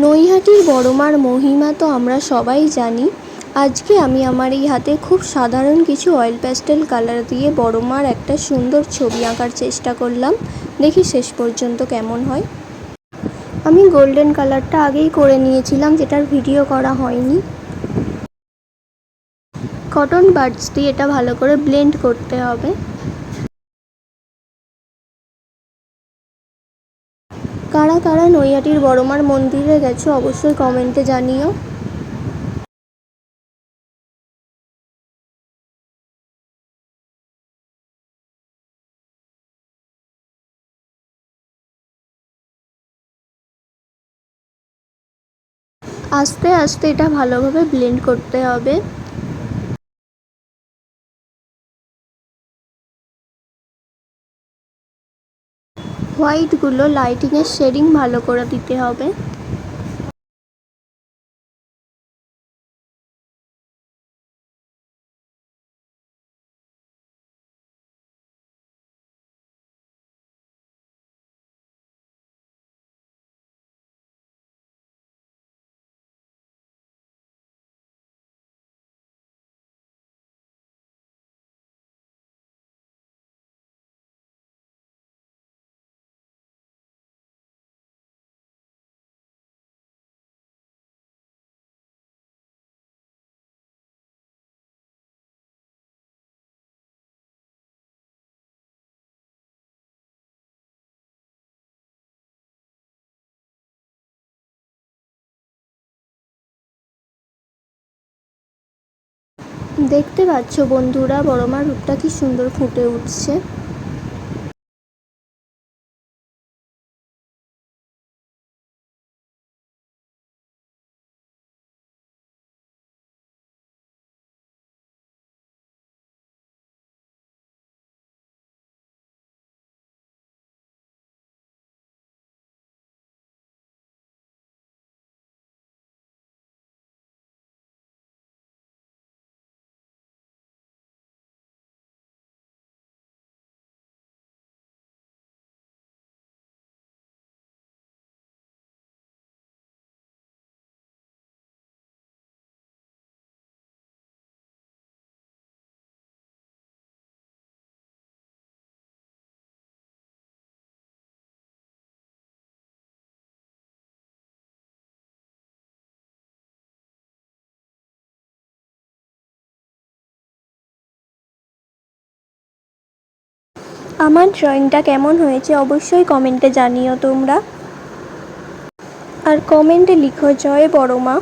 নৈহাটির বড়মার মহিমা তো আমরা সবাই জানি। আজকে আমি আমার এই হাতে খুব সাধারণ কিছু অয়েল প্যাস্টেল কালার দিয়ে বড়মার একটা সুন্দর ছবি আঁকার চেষ্টা করলাম। দেখি শেষ পর্যন্ত কেমন হয়। আমি গোল্ডেন কালারটা আগেই করে নিয়েছিলাম, যেটার ভিডিও করা হয়নি। কটন বাডস দিয়ে এটা ভালো করে ব্লেন্ড করতে হবে। কারা কারা নৈহাটির বড়মার মন্দিরে গেছো অবশ্যই কমেন্টে জানিও। আস্তে আস্তে এটা ভালোভাবে ব্লেন্ড করতে হবে। হোয়াইটগুলো লাইটিংয়ের শেডিং ভালো করে দিতে হবে। দেখতে পাচ্ছ বন্ধুরা, বড়মার রূপটা কি সুন্দর ফুটে উঠছে। আমার ড্রয়িংটা কেমন হয়েছে অবশ্যই কমেন্টে জানিও তোমরা। আর কমেন্টে লিখো জয় বড়মা।